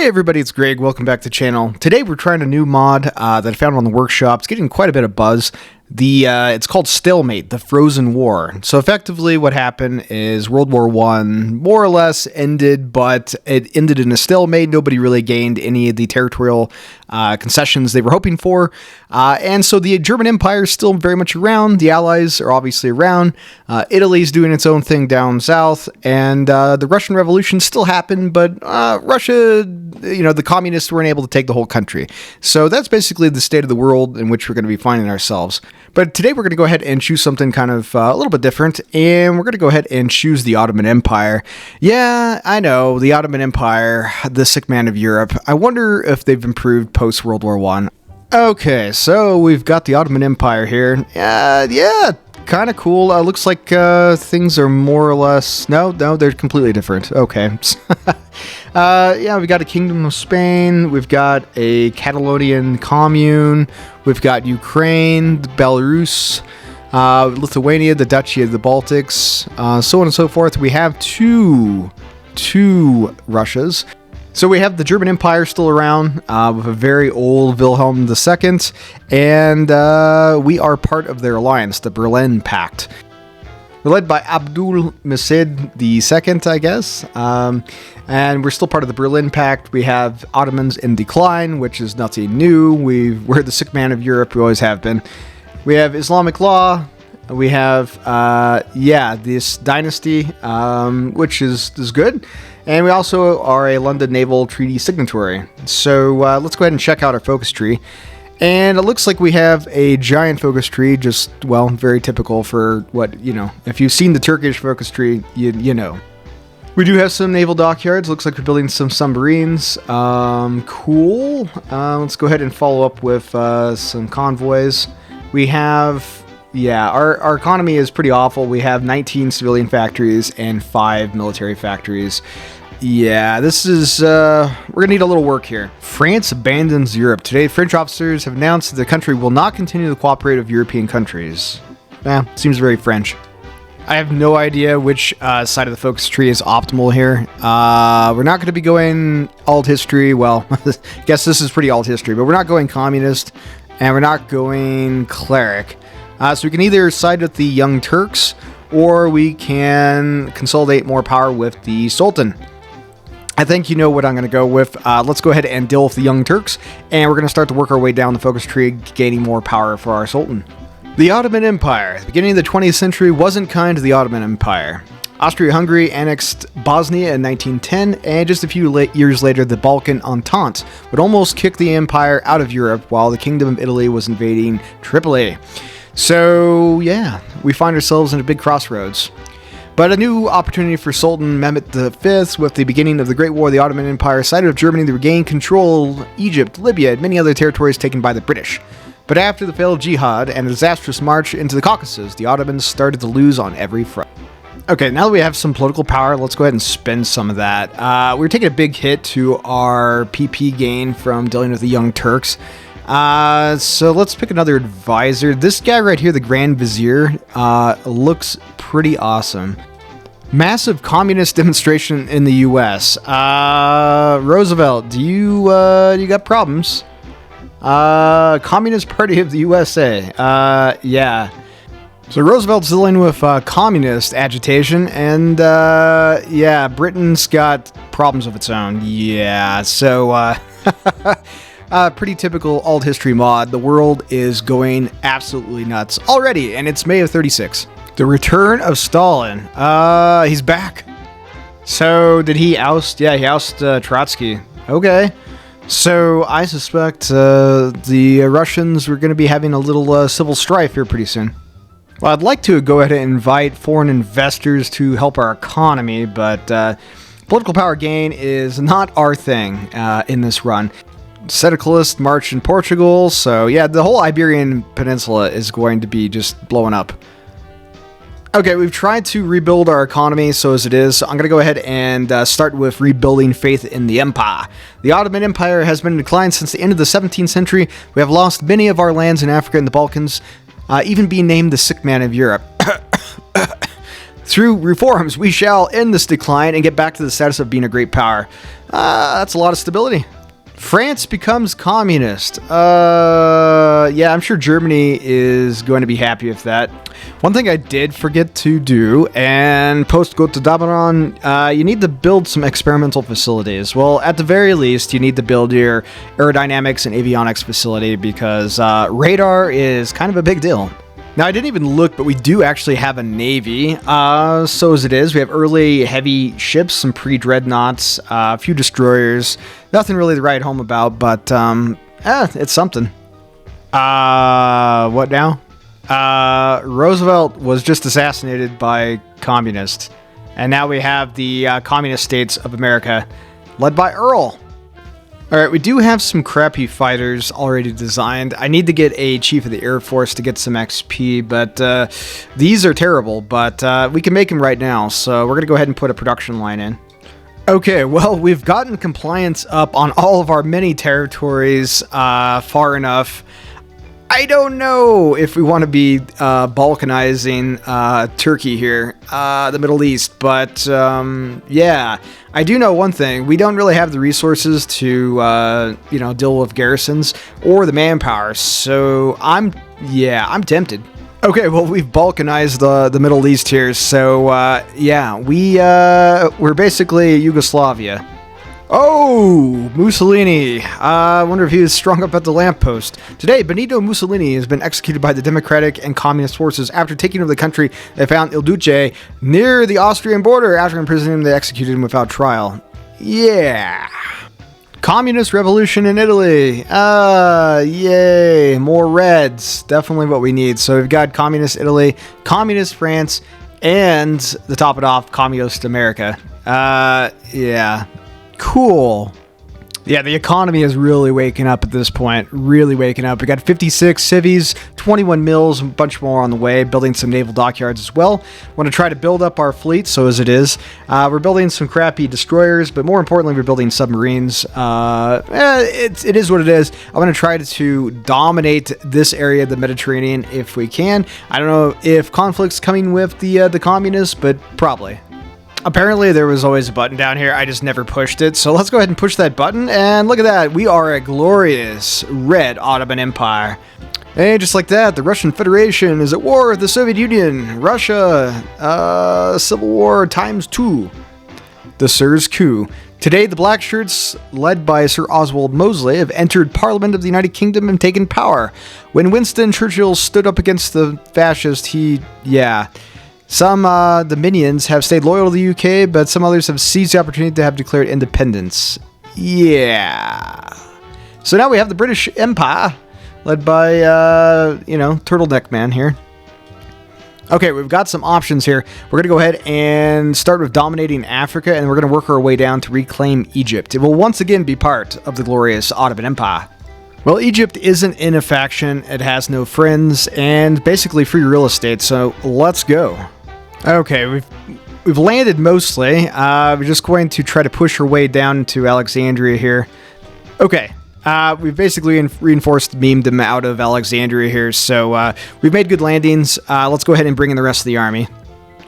Hey everybody, it's Greg. Welcome back to the channel. Today we're trying a new mod that I found on the workshop. It's getting quite a bit of buzz. It's called Stalemate, the Frozen War. So effectively what happened is World War I more or less ended, but it ended in a stalemate. Nobody really gained any of the territorial concessions they were hoping for. And so the German Empire is still very much around. The Allies are obviously around. Italy's doing its own thing down south. And the Russian Revolution still happened, but Russia, the communists weren't able to take the whole country. So that's basically the state of the world in which we're going to be finding ourselves. But today we're going to go ahead and choose something kind of a little bit different, and we're going to go ahead and choose the Ottoman Empire. Yeah, I know, the Ottoman Empire, the sick man of Europe. I wonder if they've improved post-World War I. Okay, so we've got the Ottoman Empire here. Yeah, kind of cool. Looks like things are more or less... No, they're completely different. Okay. Yeah, we've got a Kingdom of Spain, we've got a Catalonian commune, we've got Ukraine, Belarus, Lithuania, the Duchy of the Baltics, so on and so forth. We have two Russias. So we have the German Empire still around, with a very old Wilhelm II, and we are part of their alliance, the Berlin Pact. We're led by Abdülmecid II, I guess, and we're still part of the Berlin Pact. We have Ottomans in decline, which is nothing new. We're the sick man of Europe, we always have been. We have Islamic law. We have, this dynasty, which is good. And we also are a London Naval Treaty signatory. So let's go ahead and check out our focus tree. And it looks like we have a giant focus tree, just, well, very typical for what, if you've seen the Turkish focus tree, you know. We do have some naval dockyards. Looks like we're building some submarines. Cool. Let's go ahead and follow up with some convoys. We have, our economy is pretty awful. We have 19 civilian factories and 5 military factories. Yeah, this is, we're going to need a little work here. France abandons Europe. Today, French officers have announced that the country will not continue to cooperate with European countries. Seems very French. I have no idea which side of the focus tree is optimal here. We're not going to be going alt history. Well, I guess this is pretty alt history, but we're not going communist, and we're not going cleric. So we can either side with the Young Turks, or we can consolidate more power with the Sultan. I think you know what I'm going to go with. Let's go ahead and deal with the Young Turks, and we're going to start to work our way down the focus tree, gaining more power for our Sultan. The Ottoman Empire. The beginning of the 20th century wasn't kind to the Ottoman Empire. Austria-Hungary annexed Bosnia in 1910, and just a few years later, the Balkan Entente would almost kick the empire out of Europe while the Kingdom of Italy was invading Tripoli. So, yeah, we find ourselves in a big crossroads. But a new opportunity for Sultan Mehmet V with the beginning of the Great War. The Ottoman Empire sided with Germany to regain control of Egypt, Libya, and many other territories taken by the British. But after the failed jihad and a disastrous march into the Caucasus, the Ottomans started to lose on every front. Okay, now that we have some political power, let's go ahead and spend some of that. We're taking a big hit to our PP gain from dealing with the Young Turks. So let's pick another advisor. This guy right here, the Grand Vizier, looks pretty awesome. Massive communist demonstration in the U.S. Roosevelt, do you got problems? Communist Party of the USA. Yeah. So Roosevelt's dealing with communist agitation, and Britain's got problems of its own. Yeah, so pretty typical alt history mod. The world is going absolutely nuts already, and it's May of 36. The return of Stalin. He's back. So did he oust? Yeah, he ousted Trotsky. Okay. So I suspect the Russians were going to be having a little civil strife here pretty soon. Well, I'd like to go ahead and invite foreign investors to help our economy, but political power gain is not our thing in this run. Sedicalist march in Portugal, so yeah, the whole Iberian Peninsula is going to be just blowing up. Okay, we've tried to rebuild our economy, so as it is, I'm going to go ahead and start with rebuilding faith in the empire. The Ottoman Empire has been in decline since the end of the 17th century. We have lost many of our lands in Africa and the Balkans, even being named the sick man of Europe. Through reforms, we shall end this decline and get back to the status of being a great power. That's a lot of stability. France becomes communist. Yeah, I'm sure Germany is going to be happy with that. One thing I did forget to do, and post-Gotterdammerung, you need to build some experimental facilities. Well, at the very least, you need to build your aerodynamics and avionics facility because radar is kind of a big deal. Now, I didn't even look, but we do actually have a navy. So as it is, we have early heavy ships, some pre-dreadnoughts, a few destroyers. Nothing really to write home about, but it's something. What now? Roosevelt was just assassinated by communists. And now we have the Communist States of America, led by Earl. Alright, we do have some crappy fighters already designed. I need to get a Chief of the Air Force to get some XP, but these are terrible, but we can make them right now, so we're going to go ahead and put a production line in. Okay, well, we've gotten compliance up on all of our mini territories far enough. I don't know if we want to be balkanizing Turkey here, the Middle East, but yeah, I do know one thing. We don't really have the resources to, deal with garrisons or the manpower, so I'm tempted. Okay, well, we've balkanized the Middle East here, so yeah, we're basically Yugoslavia. Oh, Mussolini. I wonder if he was strung up at the lamppost. Today, Benito Mussolini has been executed by the Democratic and Communist forces after taking over the country. They found Il Duce near the Austrian border. After imprisoning him, they executed him without trial. Yeah. Communist revolution in Italy. Yay. More reds. Definitely what we need. So we've got Communist Italy, Communist France, and, to top it off, Communist America. Yeah. Cool. Yeah, the economy is really waking up at this point. Really waking up. We got 56 civies, 21 mills, a bunch more on the way, building some naval dockyards as well. Want to try to build up our fleet, so as it is. We're building some crappy destroyers, but more importantly, we're building submarines. It is what it is. I want to try to dominate this area of the Mediterranean if we can. I don't know if conflict's coming with the communists, but probably. Apparently, there was always a button down here. I just never pushed it. So let's go ahead and push that button. And look at that. We are a glorious red Ottoman Empire. And just like that, the Russian Federation is at war with the Soviet Union. Russia, Civil War ×2. The Sir's coup. Today, the Black Shirts, led by Sir Oswald Mosley, have entered Parliament of the United Kingdom and taken power. When Winston Churchill stood up against the fascists, Some Dominions have stayed loyal to the UK, but some others have seized the opportunity to have declared independence. Yeah. So now we have the British Empire, led by, Turtleneck Man here. Okay, we've got some options here. We're going to go ahead and start with dominating Africa, and we're going to work our way down to reclaim Egypt. It will once again be part of the glorious Ottoman Empire. Well, Egypt isn't in a faction, it has no friends, and basically free real estate, so let's go. Okay, we've landed mostly. We're just going to try to push our way down to Alexandria here. Okay, we've basically reinforced, beamed them out of Alexandria here, so we've made good landings. Let's go ahead and bring in the rest of the army.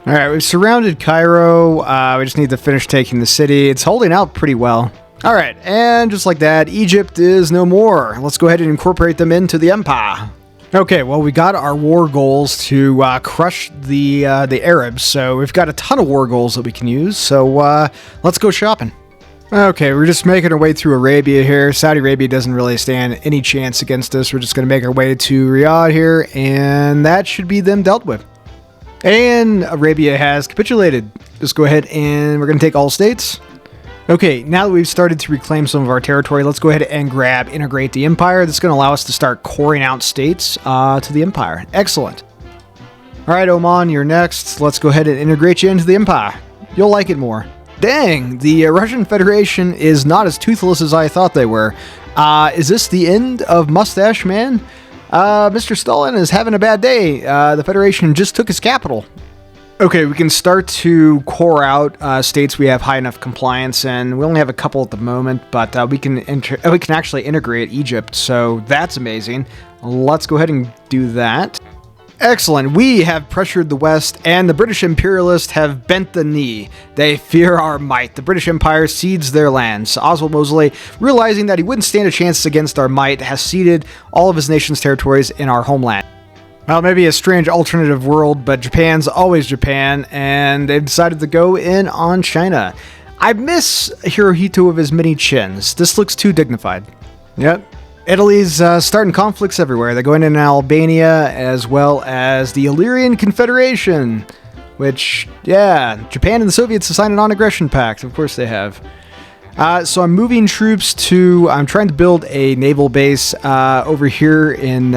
Alright, we've surrounded Cairo. We just need to finish taking the city. It's holding out pretty well. Alright, and just like that, Egypt is no more. Let's go ahead and incorporate them into the empire. Okay, well, we got our war goals to crush the Arabs, so we've got a ton of war goals that we can use, so let's go shopping. Okay, we're just making our way through Arabia here. Saudi Arabia doesn't really stand any chance against us. We're just going to make our way to Riyadh here, and that should be them dealt with. And Arabia has capitulated. Just go ahead and we're going to take all states. Okay, now that we've started to reclaim some of our territory, let's go ahead and integrate the empire. This is going to allow us to start coring out states to the empire. Excellent. All right, Oman, you're next. Let's go ahead and integrate you into the empire. You'll like it more. Dang, the Russian Federation is not as toothless as I thought they were. Is this the end of Mustache Man? Mr. Stalin is having a bad day. The Federation just took his capital. Okay, we can start to core out states we have high enough compliance, and we only have a couple at the moment, but we can actually integrate Egypt, so that's amazing. Let's go ahead and do that. Excellent. We have pressured the West, and the British imperialists have bent the knee. They fear our might. The British Empire cedes their lands. Oswald Mosley, realizing that he wouldn't stand a chance against our might, has ceded all of his nation's territories in our homeland. Well, maybe a strange alternative world, but Japan's always Japan, and they've decided to go in on China. I miss Hirohito with his many chins. This looks too dignified. Yep. Italy's starting conflicts everywhere. They're going in Albania as well as the Illyrian Confederation, which, yeah, Japan and the Soviets have signed a non-aggression pact. Of course they have. So I'm moving troops I'm trying to build a naval base over here in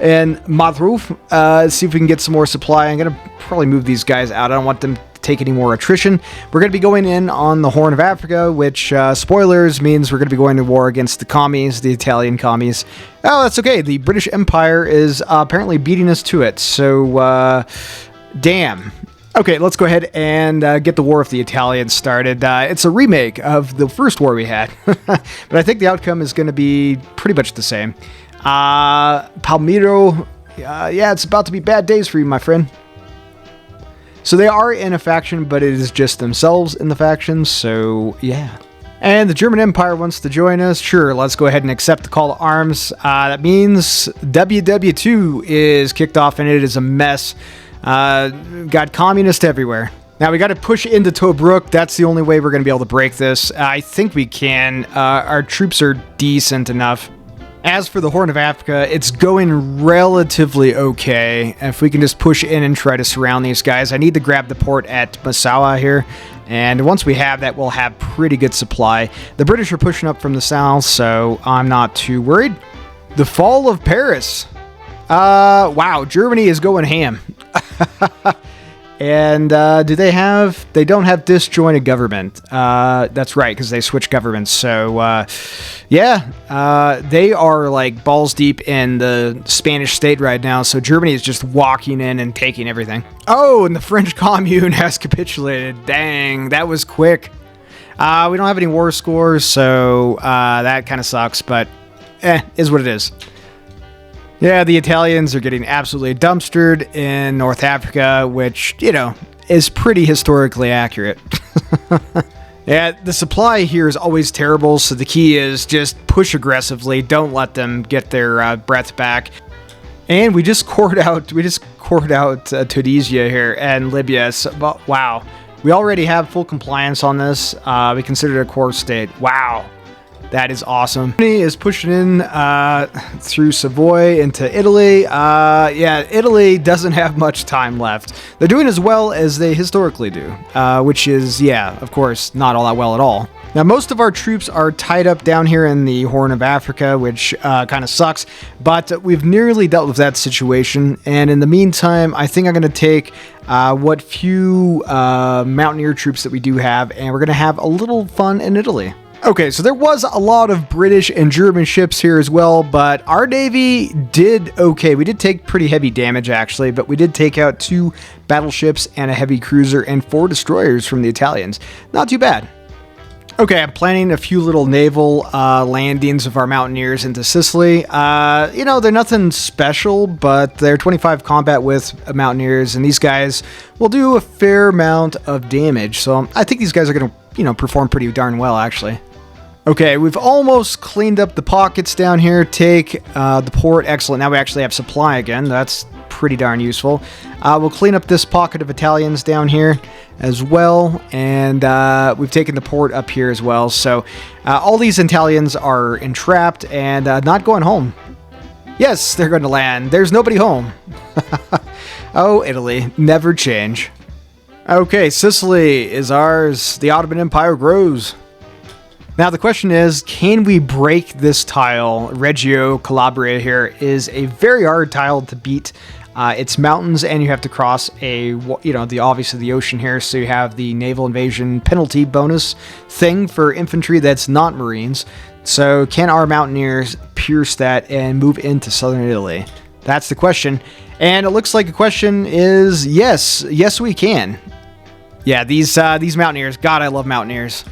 Madruf. See if we can get some more supply. I'm going to probably move these guys out. I don't want them take any more attrition. We're going to be going in on the Horn of Africa, which, spoilers, means we're going to be going to war against the commies, the Italian commies. Oh, that's okay. The British Empire is apparently beating us to it. So, damn. Okay, let's go ahead and get the war with the Italians started. It's a remake of the first war we had, but I think the outcome is going to be pretty much the same. Palmiro, yeah, it's about to be bad days for you, my friend. So they are in a faction, but it is just themselves in the faction, so yeah. And the German Empire wants to join us. Sure, let's go ahead and accept the call to arms. That means WW2 is kicked off, and it is a mess. Got communists everywhere. Now we got to push into Tobruk. That's the only way we're going to be able to break this. I think we can. Our troops are decent enough. As for the Horn of Africa, it's going relatively okay. If we can just push in and try to surround these guys. I need to grab the port at Massawa here. And once we have that, we'll have pretty good supply. The British are pushing up from the south, so I'm not too worried. The fall of Paris. Wow, Germany is going ham. And they don't have disjointed government. That's right, because they switched governments. So, yeah, they are like balls deep in the Spanish state right now. So Germany is just walking in and taking everything. Oh, and the French Commune has capitulated. Dang, that was quick. We don't have any war scores, so that kind of sucks, but is what it is. Yeah, the Italians are getting absolutely dumpstered in North Africa, which, you know, is pretty historically accurate. Yeah, the supply here is always terrible, so the key is just push aggressively. Don't let them get their breath back. And we just cored out Tunisia here and Libya. So, wow. We already have full compliance on this. We consider it a core state. Wow. That is awesome. Germany is pushing in through Savoy into Italy. Yeah, Italy doesn't have much time left. They're doing as well as they historically do, which is, yeah, of course, not all that well at all. Now, most of our troops are tied up down here in the Horn of Africa, which kind of sucks, but we've nearly dealt with that situation, and in the meantime, I think I'm going to take what few mountaineer troops that we do have, and we're going to have a little fun in Italy. Okay, so there was a lot of British and German ships here as well, but our Navy did okay. We did take pretty heavy damage, actually, but we did take out 2 battleships and a heavy cruiser and 4 destroyers from the Italians. Not too bad. Okay, I'm planning a few little naval landings of our mountaineers into Sicily. You know, they're nothing special, but they're 25 combat with mountaineers, and these guys will do a fair amount of damage. So I think these guys are going to, you know, perform pretty darn well, actually. Okay, we've almost cleaned up the pockets down here. Take the port. Excellent. Now we actually have supply again. That's pretty darn useful. We'll clean up this pocket of Italians down here as well. And we've taken the port up here as well. So all these Italians are entrapped and not going home. Yes, they're going to land. There's nobody home. Oh, Italy. Never change. Okay, Sicily is ours. The Ottoman Empire grows. Now the question is, can we break this tile? Reggio Calabria here is a very hard tile to beat. It's mountains, and you have to cross obviously the ocean here, so you have the naval invasion penalty bonus thing for infantry that's not Marines. So can our mountaineers pierce that and move into southern Italy? That's the question. And it looks like the question is yes. Yes, we can. Yeah, these mountaineers, God, I love mountaineers.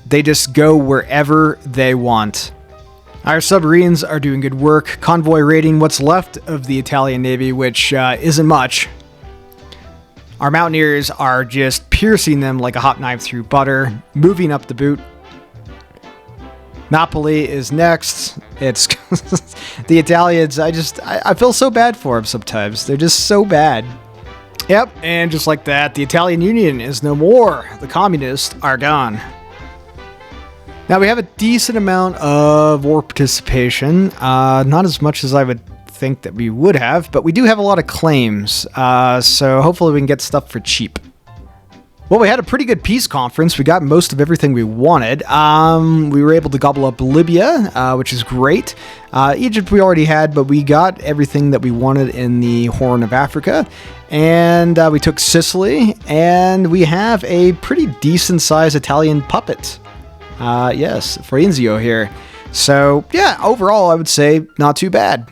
They just go wherever they want. Our submarines are doing good work, convoy raiding what's left of the Italian Navy, which isn't much. Our mountaineers are just piercing them like a hot knife through butter, moving up the boot. Napoli is next. It's the Italians. I feel so bad for them sometimes. They're just so bad. Yep, and just like that, the Italian Union is no more. The communists are gone. Now we have a decent amount of war participation. Not as much as I would think that we would have, but we do have a lot of claims. So hopefully we can get stuff for cheap. Well, we had a pretty good peace conference. We got most of everything we wanted. We were able to gobble up Libya, which is great. Egypt we already had, but we got everything that we wanted in the Horn of Africa. And we took Sicily, and we have a pretty decent-sized Italian puppet. Yes, Fiorenzo here. So, yeah, overall, I would say not too bad.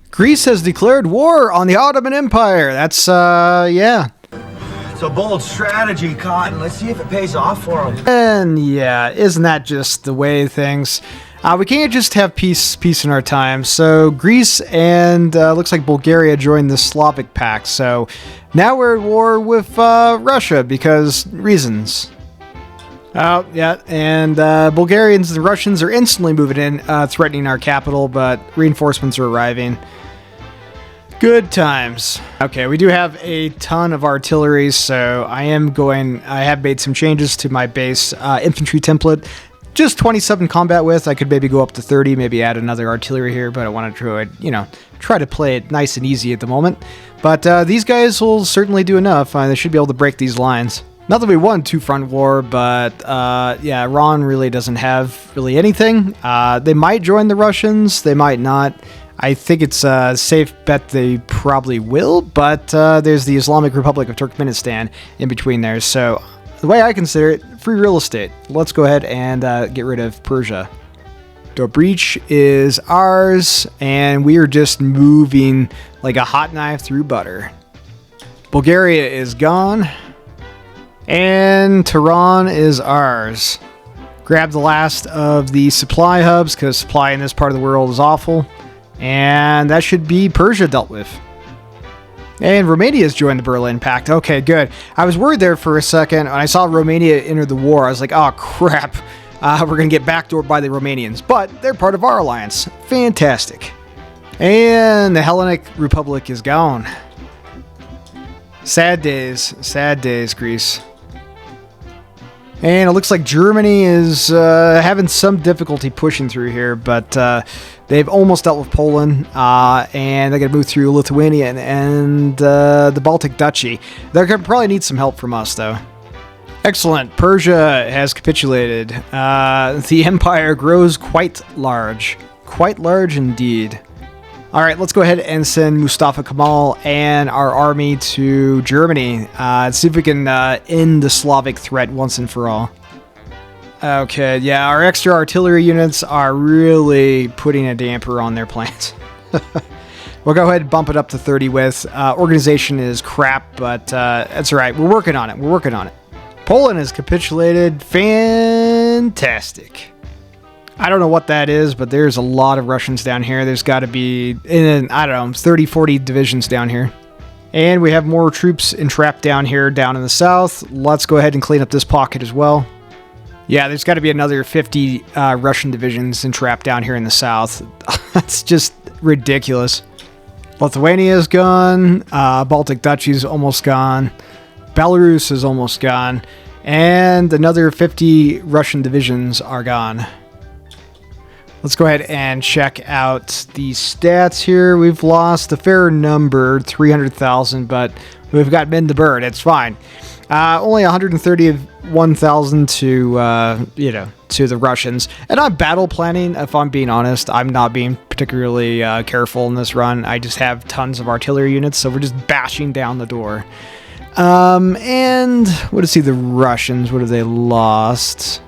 Greece has declared war on the Ottoman Empire. That's, yeah. It's a bold strategy, Cotton. Let's see if it pays off for them. And yeah, isn't that just the way things? We can't just have peace in our time. So Greece and looks like Bulgaria joined the Slavic Pact. So now we're at war with Russia because reasons. Oh, yeah, and Bulgarians and the Russians are instantly moving in, threatening our capital, but reinforcements are arriving. Good times. Okay, we do have a ton of artillery, so I have made some changes to my base infantry template. Just 27 combat with. I could maybe go up to 30, maybe add another artillery here, but I want to try to play it nice and easy at the moment. But these guys will certainly do enough. They should be able to break these lines. Not that we won two-front war, but yeah, Iran really doesn't have really anything. They might join the Russians, they might not. I think it's a safe bet they probably will, but there's the Islamic Republic of Turkmenistan in between there. So the way I consider it, free real estate. Let's go ahead and get rid of Persia. The breach is ours, and we are just moving like a hot knife through butter. Bulgaria is gone. And Tehran is ours. Grab the last of the supply hubs, because supply in this part of the world is awful. And that should be Persia dealt with. And Romania's joined the Berlin Pact. Okay, good. I was worried there for a second. When I saw Romania enter the war, I was like, oh, crap. We're going to get backdoored by the Romanians. But they're part of our alliance. Fantastic. And the Hellenic Republic is gone. Sad days, Greece. And it looks like Germany is having some difficulty pushing through here, but they've almost dealt with Poland, and they're going to move through Lithuania and the Baltic Duchy. They're going to probably need some help from us, though. Excellent. Persia has capitulated. The empire grows quite large indeed. All right, let's go ahead and send Mustafa Kemal and our army to Germany. See if we can end the Slavic threat once and for all. Okay, yeah, our extra artillery units are really putting a damper on their plans. We'll go ahead and bump it up to 30 with. Organization is crap, but that's all right. We're working on it. Poland has capitulated. Fantastic. I don't know what that is, but there's a lot of Russians down here. There's got to be, 30, 40 divisions down here. And we have more troops entrapped down here, down in the south. Let's go ahead and clean up this pocket as well. Yeah, there's got to be another 50 Russian divisions entrapped down here in the south. That's just ridiculous. Lithuania is gone. Baltic Duchy is almost gone. Belarus is almost gone. And another 50 Russian divisions are gone. Let's go ahead and check out the stats here. We've lost a fair number, 300,000, but we've got Min the Bird. It's fine. Only 131,000 to the Russians. And I'm battle planning, if I'm being honest. I'm not being particularly careful in this run. I just have tons of artillery units, so we're just bashing down the door. And what is the Russians? What have they lost?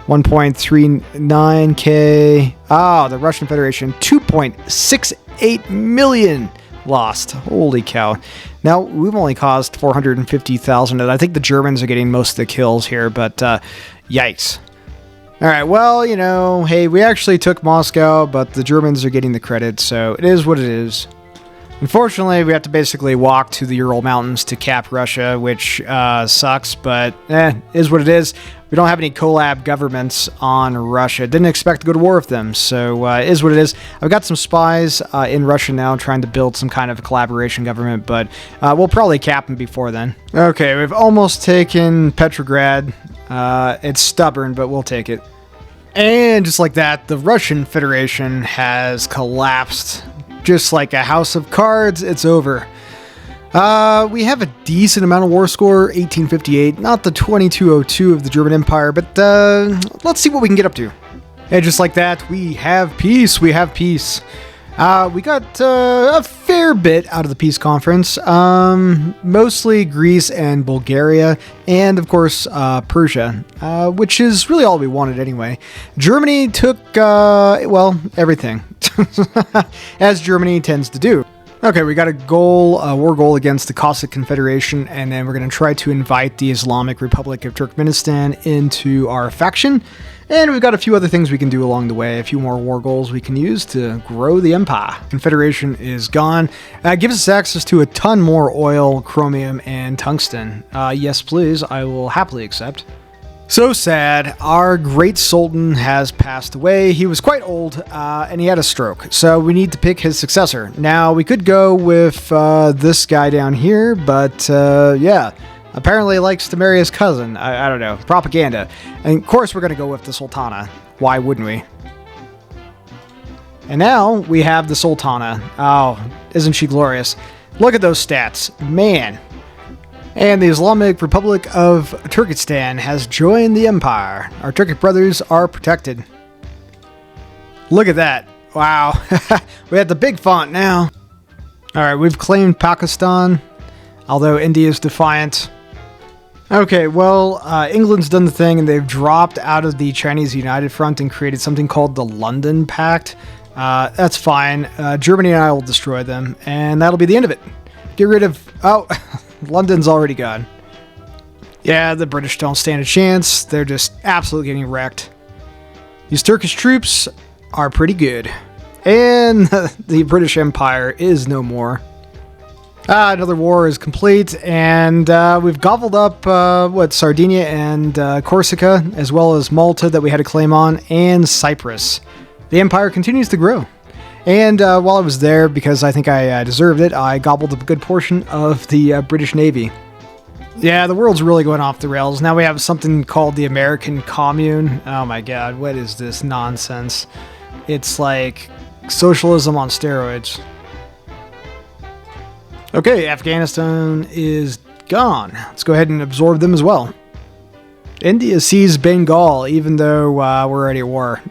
1.39k. Oh, the Russian Federation, 2.68 million lost. Holy cow. Now, we've only caused 450,000, and I think the Germans are getting most of the kills here, but yikes. Alright, well, you know, hey, we actually took Moscow, but the Germans are getting the credit, so it is what it is. Unfortunately, we have to basically walk to the Ural Mountains to cap Russia, which sucks, but is what it is. We don't have any collab governments on Russia. Didn't expect to go to war with them, so is what it is. I've got some spies in Russia now trying to build some kind of collaboration government, but we'll probably cap them before then. Okay, we've almost taken Petrograd. It's stubborn, but we'll take it. And just like that, the Russian Federation has collapsed. Just like a house of cards, it's over. We have a decent amount of war score, 1858, not the 2202 of the German Empire, but let's see what we can get up to. And just like that, we have peace, we have peace. We got a fair bit out of the peace conference, mostly Greece and Bulgaria, and of course Persia, which is really all we wanted anyway. Germany took, well, everything, as Germany tends to do. Okay, we got a war goal against the Cossack Confederation, and then we're going to try to invite the Islamic Republic of Turkmenistan into our faction. And we've got a few other things we can do along the way, a few more war goals we can use to grow the empire. Confederation is gone. Gives us access to a ton more oil, chromium, and tungsten. Yes, please, I will happily accept. So sad, our great Sultan has passed away. He was quite old, and he had a stroke, so we need to pick his successor. Now, we could go with this guy down here, but yeah, apparently likes to marry his cousin. I don't know, propaganda. And of course we're going to go with the Sultana. Why wouldn't we? And now we have the Sultana. Oh, isn't she glorious? Look at those stats, man. And the Islamic Republic of Turkestan has joined the empire. Our Turkic brothers are protected. Look at that. Wow. We have the big font now. Alright, we've claimed Pakistan, although India is defiant. Okay, well, England's done the thing, and they've dropped out of the Chinese United Front and created something called the London Pact. That's fine. Germany and I will destroy them, and that'll be the end of it. Get rid of... Oh... London's already gone. Yeah, the British don't stand a chance. They're just absolutely getting wrecked. These Turkish troops are pretty good. And the British Empire is no more. Another war is complete, and we've gobbled up, Sardinia and Corsica, as well as Malta that we had a claim on, and Cyprus. The empire continues to grow. And while I was there, because I think I deserved it, I gobbled up a good portion of the British Navy. Yeah, the world's really going off the rails. Now we have something called the American Commune. Oh my god, what is this nonsense? It's like socialism on steroids. Okay, Afghanistan is gone. Let's go ahead and absorb them as well. India seized Bengal, even though we're already at war.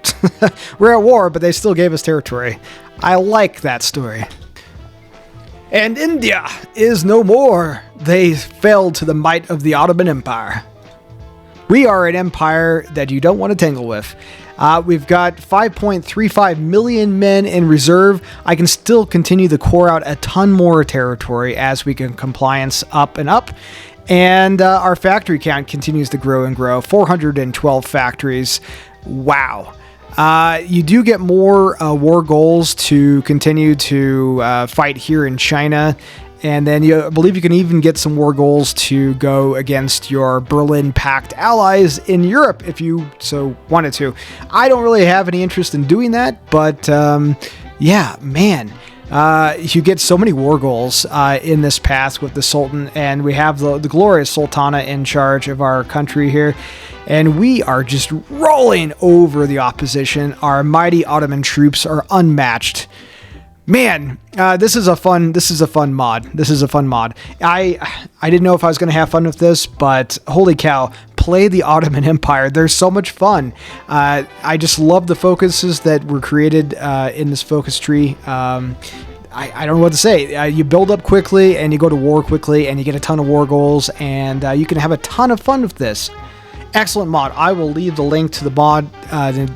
We're at war, but they still gave us territory. I like that story. And India is no more. They fell to the might of the Ottoman Empire. We are an empire that you don't want to tangle with. We've got 5.35 million men in reserve. I can still continue to core out a ton more territory as we get compliance up and up. And our factory count continues to grow and grow. 412 factories. Wow. You do get more war goals to continue to fight here in China. And then I believe you can even get some war goals to go against your Berlin Pact allies in Europe if you so wanted to. I don't really have any interest in doing that, but yeah, man. You get so many war goals in this path with the Sultan, and we have the glorious Sultana in charge of our country here, and we are just rolling over the opposition. Our mighty Ottoman troops are unmatched. Man, this is a fun mod. This is a fun mod. I didn't know if I was going to have fun with this, but holy cow, play the Ottoman Empire. They're so much fun. I just love the focuses that were created in this focus tree. I don't know what to say. You build up quickly, and you go to war quickly, and you get a ton of war goals, and you can have a ton of fun with this. Excellent mod. I will leave the link to the mod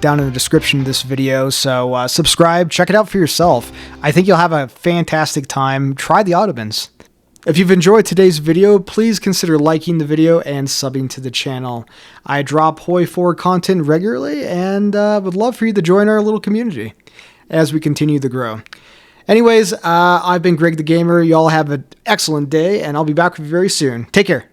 down in the description of this video, so subscribe, check it out for yourself. I think you'll have a fantastic time. Try the Ottomans. If you've enjoyed today's video, please consider liking the video and subbing to the channel. I drop HOI4 content regularly and would love for you to join our little community as we continue to grow. Anyways, I've been Greg the Gamer. Y'all have an excellent day, and I'll be back with you very soon. Take care.